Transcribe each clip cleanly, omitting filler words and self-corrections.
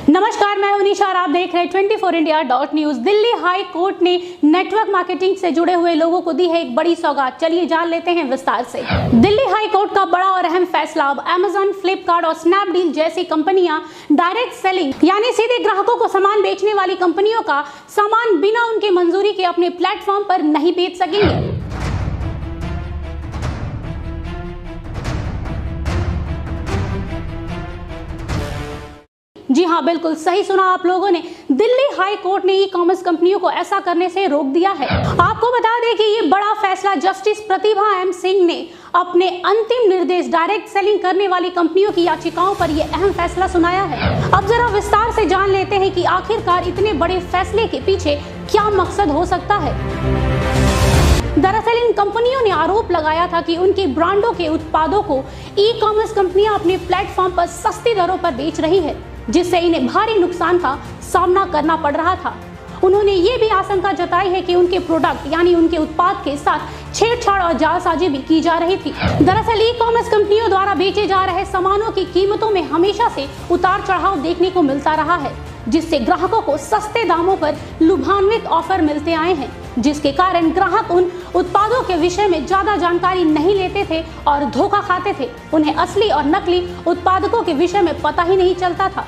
नमस्कार, मैं निशा और आप देख रहे हैं 24India.News। दिल्ली हाई कोर्ट ने नेटवर्क मार्केटिंग से जुड़े हुए लोगों को दी है एक बड़ी सौगात। चलिए जान लेते हैं विस्तार से। दिल्ली हाई कोर्ट का बड़ा और अहम फैसला। अब अमेजन, फ्लिपकार्ट और स्नैपडील जैसी कंपनियां डायरेक्ट सेलिंग यानी सीधे ग्राहकों को सामान बेचने वाली कंपनियों का सामान बिना उनकी मंजूरी के अपने प्लेटफॉर्म पर नहीं बेच सकेंगे। जी हाँ, बिल्कुल सही सुना आप लोगों ने। दिल्ली हाई कोर्ट ने ई कॉमर्स कंपनियों को ऐसा करने से रोक दिया है। आपको बता दें कि ये बड़ा फैसला जस्टिस प्रतिभा एम सिंह ने अपने अंतिम निर्देश डायरेक्ट सेलिंग करने वाली कंपनियों की याचिकाओं पर यह अहम फैसला सुनाया है। अब जरा विस्तार से जान लेते हैं कि आखिरकार इतने बड़े फैसले के पीछे क्या मकसद हो सकता है। दरअसल इन कंपनियों ने आरोप लगाया था कि उनकी ब्रांडों के उत्पादों को ई कॉमर्स कंपनियां अपने प्लेटफॉर्म पर सस्ती दरों पर बेच रही है, जिससे इन्हें भारी नुकसान का सामना करना पड़ रहा था। उन्होंने ये भी आशंका जताई है कि उनके प्रोडक्ट यानी उनके उत्पाद के साथ छेड़छाड़ और जालसाजी भी की जा रही थी। दरअसल ई कॉमर्स कंपनियों द्वारा बेचे जा रहे सामानों की कीमतों में हमेशा से उतार चढ़ाव देखने को मिलता रहा है, जिससे ग्राहकों को सस्ते दामों पर लुभान्वित ऑफर मिलते आए हैं, जिसके कारण ग्राहक उन उत्पादों के विषय में ज्यादा जानकारी नहीं लेते थे और धोखा खाते थे। उन्हें असली और नकली उत्पादकों के विषय में पता ही नहीं चलता था।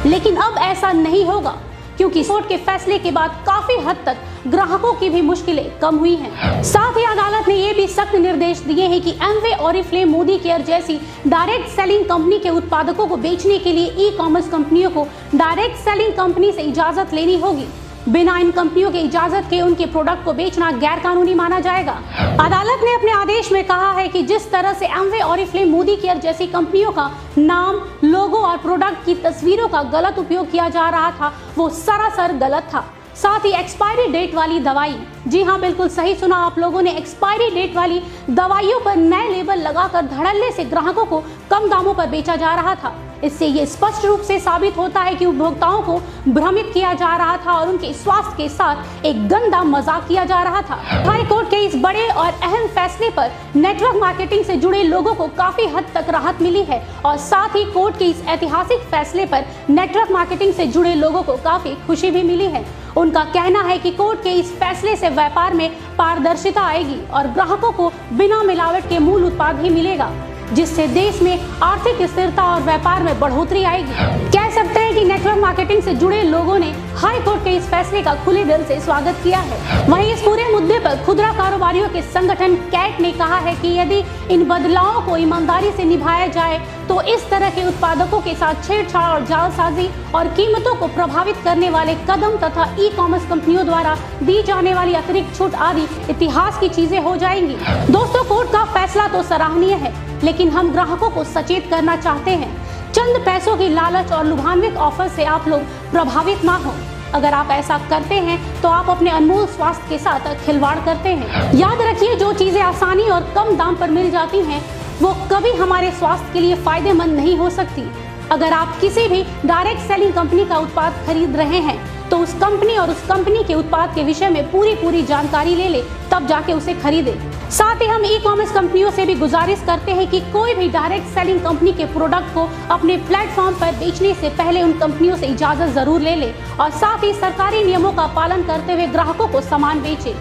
लेकिन अब ऐसा नहीं होगा, क्योंकि कोर्ट के फैसले के बाद काफी हद तक ग्राहकों की भी मुश्किलें कम हुई हैं। साथ ही अदालत ने ये भी सख्त निर्देश दिए हैं कि एमवे, ऑरिफ्लेम, मोदी केयर जैसी डायरेक्ट सेलिंग कंपनी के उत्पादकों को बेचने के लिए ई कॉमर्स कंपनियों को डायरेक्ट सेलिंग कंपनी से इजाजत लेनी होगी। बिना इन कंपनियों के इजाजत के उनके प्रोडक्ट को बेचना गैर कानूनी माना जाएगा। अदालत ने अपने आदेश में कहा है कि जिस तरह से एमवे, ऑरिफ्लेम, मोदी केयर जैसी कंपनियों का नाम, लोगो और प्रोडक्ट की तस्वीरों का गलत उपयोग किया जा रहा था, वो सरासर गलत था। साथ ही एक्सपायरी डेट वाली दवाई, जी हाँ बिल्कुल सही सुना आप लोगों ने, एक्सपायरी डेट वाली दवाइयों पर नए लेबल लगाकर धड़ल्ले से ग्राहकों को कम दामों पर बेचा जा रहा था। इससे ये स्पष्ट रूप से साबित होता है कि उपभोक्ताओं को भ्रमित किया जा रहा था और उनके स्वास्थ्य के साथ एक गंदा मजाक किया जा रहा था। हाई कोर्ट के इस बड़े और अहम फैसले पर नेटवर्क मार्केटिंग से जुड़े लोगों को काफी हद तक राहत मिली है और साथ ही कोर्ट के इस ऐतिहासिक फैसले पर नेटवर्क मार्केटिंग से जुड़े लोगों को काफी खुशी भी मिली है। उनका कहना है कि कोर्ट के इस फैसले से व्यापार में पारदर्शिता आएगी और ग्राहकों को बिना मिलावट के मूल उत्पाद ही मिलेगा, जिससे देश में आर्थिक स्थिरता और व्यापार में बढ़ोतरी आएगी। कह सकते हैं कि नेटवर्क मार्केटिंग से जुड़े लोगों ने हाई कोर्ट के इस फैसले का खुले दिल से स्वागत किया है। वहीं इस पूरे मुद्दे पर खुदरा कारोबारियों के संगठन कैट ने कहा है कि यदि इन बदलावों को ईमानदारी से निभाया जाए तो इस तरह के उत्पादकों के साथ छेड़छाड़ और जालसाजी और कीमतों को प्रभावित करने वाले कदम तथा ई कॉमर्स कंपनियों द्वारा दी जाने वाली अतिरिक्त छूट आदि इतिहास की चीजें हो जाएंगी। दोस्तों, कोर्ट का फैसला तो सराहनीय है, लेकिन हम ग्राहकों को सचेत करना चाहते हैं। चंद पैसों की लालच और लुभान्वित ऑफर से आप लोग प्रभावित ना हो। अगर आप ऐसा करते हैं तो आप अपने अनमोल स्वास्थ्य के साथ खिलवाड़ करते हैं। याद रखिए, जो चीजें आसानी और कम दाम पर मिल जाती हैं वो कभी हमारे स्वास्थ्य के लिए फायदेमंद नहीं हो सकती। अगर आप किसी भी डायरेक्ट सेलिंग कंपनी का उत्पाद खरीद रहे हैं तो उस कंपनी और उस कंपनी के उत्पाद के विषय में पूरी जानकारी ले ले, तब जाके उसे खरीदे। साथ ही हम ई कॉमर्स कंपनियों से भी गुजारिश करते हैं कि कोई भी डायरेक्ट सेलिंग कंपनी के प्रोडक्ट को अपने प्लेटफॉर्म पर बेचने से पहले उन कंपनियों से इजाजत जरूर ले ले और साथ ही सरकारी नियमों का पालन करते हुए ग्राहकों को सामान बेचे।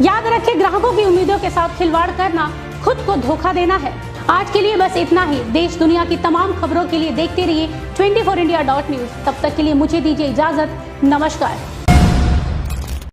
याद रखें, ग्राहकों की उम्मीदों के साथ खिलवाड़ करना खुद को धोखा देना है। आज के लिए बस इतना ही। देश दुनिया की तमाम खबरों के लिए देखते रहिए 24India.News। तब तक के लिए मुझे दीजिए इजाजत। नमस्कार।